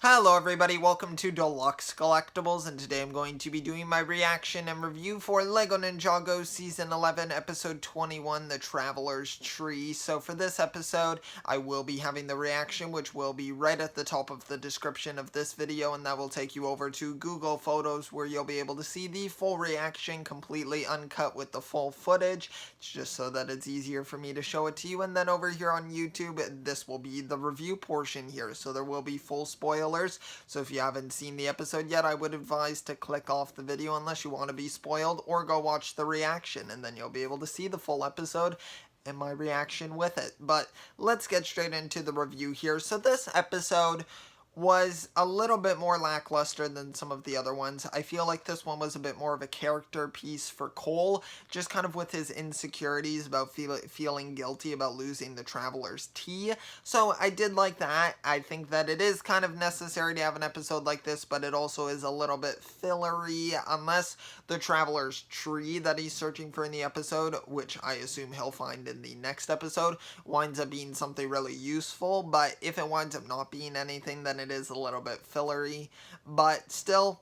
Hello everybody, welcome to Deluxe Collectibles, and today I'm going to be doing my reaction and review for LEGO Ninjago Season 11, Episode 21, The Traveler's Tree. So for this episode, I will be having the reaction, which will be right at the top of the description of this video, and that will take you over to Google Photos, where you'll be able to see the full reaction, completely uncut with the full footage, just so that it's easier for me to show it to you. And then over here on YouTube, this will be the review portion here, so there will be full spoilers. So if you haven't seen the episode yet, I would advise to click off the video unless you want to be spoiled, or go watch the reaction, and then you'll be able to see the full episode and my reaction with it. But let's get straight into the review here. So this episode was a little bit more lackluster than some of the other ones. I feel like this one was a bit more of a character piece for Cole, just kind of with his insecurities about feeling guilty about losing the Traveler's Tea. So I did like that. I think that it is kind of necessary to have an episode like this, but it also is a little bit fillery, unless the Traveler's Tree that he's searching for in the episode, which I assume he'll find in the next episode, winds up being something really useful. But if it winds up not being anything, then it is a little bit fillery, but still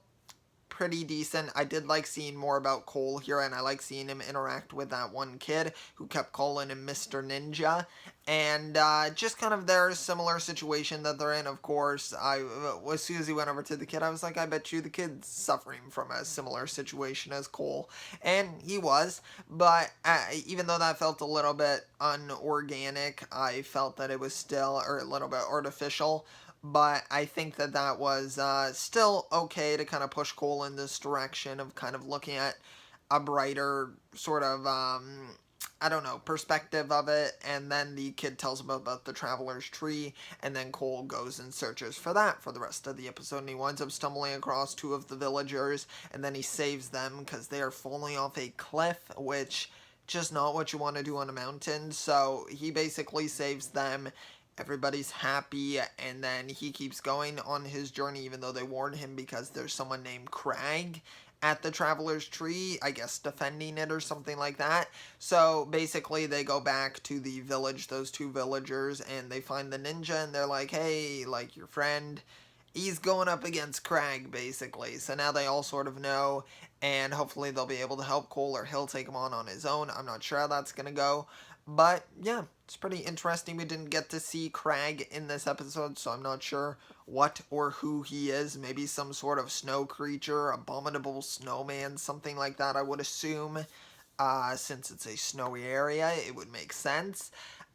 pretty decent. I did like seeing more about Cole here, and I like seeing him interact with that one kid who kept calling him Mr. Ninja, and just kind of their similar situation that they're in. Of course, as soon as he went over to the kid, I was like, I bet you the kid's suffering from a similar situation as Cole, and he was, but even though that felt a little bit unorganic, I felt that it was still, or a little bit artificial. But I think that that was still okay to kind of push Cole in this direction of kind of looking at a brighter sort of, I don't know, perspective of it. And then the kid tells him about the Traveler's Tree, and then Cole goes and searches for that for the rest of the episode. And he winds up stumbling across two of the villagers, and then he saves them because they are falling off a cliff, which just not what you want to do on a mountain. So he basically saves them. Everybody's happy, and then he keeps going on his journey, even though they warn him, because there's someone named Crag at the Traveler's Tree, I guess defending it or something like that. So basically they go back to the village, those two villagers, and they find the ninja, and they're like, hey, like, your friend, he's going up against Crag, basically. So now they all sort of know, and hopefully they'll be able to help Cole, or he'll take him on his own. I'm not sure how that's going to go. But yeah, it's pretty interesting. We didn't get to see Crag in this episode, so I'm not sure what or who he is. Maybe some sort of snow creature, abominable snowman, something like that, I would assume. Since it's a snowy area, it would make sense.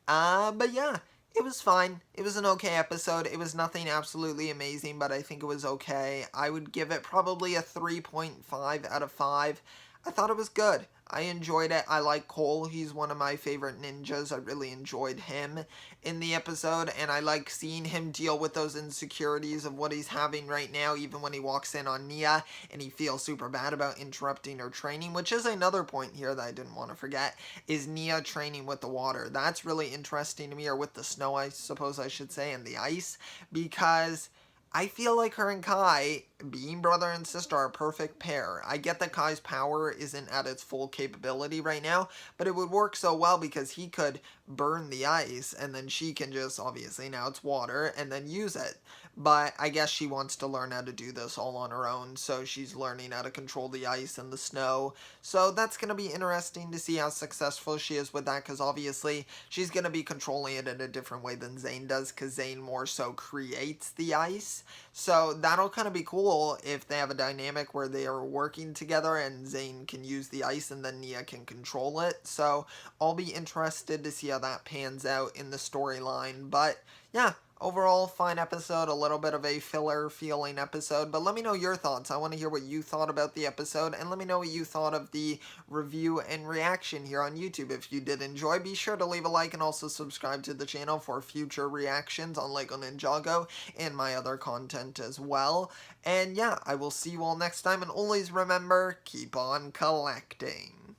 But yeah, it was fine. It was an okay episode. It was nothing absolutely amazing, but I think it was okay. I would give it probably a 3.5 out of 5. I thought it was good. I enjoyed it. I like Cole. He's one of my favorite ninjas. I really enjoyed him in the episode, and I like seeing him deal with those insecurities of what he's having right now, even when he walks in on Nia and he feels super bad about interrupting her training, which is another point here that I didn't want to forget, is Nia training with the water. That's really interesting to me, or with the snow, I suppose I should say, and the ice, because I feel like her and Kai, being brother and sister, are a perfect pair. I get that Kai's power isn't at its full capability right now, but it would work so well because he could burn the ice, and then she can just, obviously now it's water, and then use it. But I guess she wants to learn how to do this all on her own, so she's learning how to control the ice and the snow. So that's going to be interesting to see how successful she is with that, because obviously she's going to be controlling it in a different way than Zane does, because Zane more so creates the ice. So that'll kind of be cool if they have a dynamic where they are working together and Zane can use the ice and then Nia can control it. So I'll be interested to see how that pans out in the storyline. But yeah, overall, fine episode, a little bit of a filler feeling episode, but let me know your thoughts. I want to hear what you thought about the episode, and let me know what you thought of the review and reaction here on YouTube. If you did enjoy, be sure to leave a like and also subscribe to the channel for future reactions on LEGO Ninjago and my other content as well. And yeah, I will see you all next time, and always remember, keep on collecting.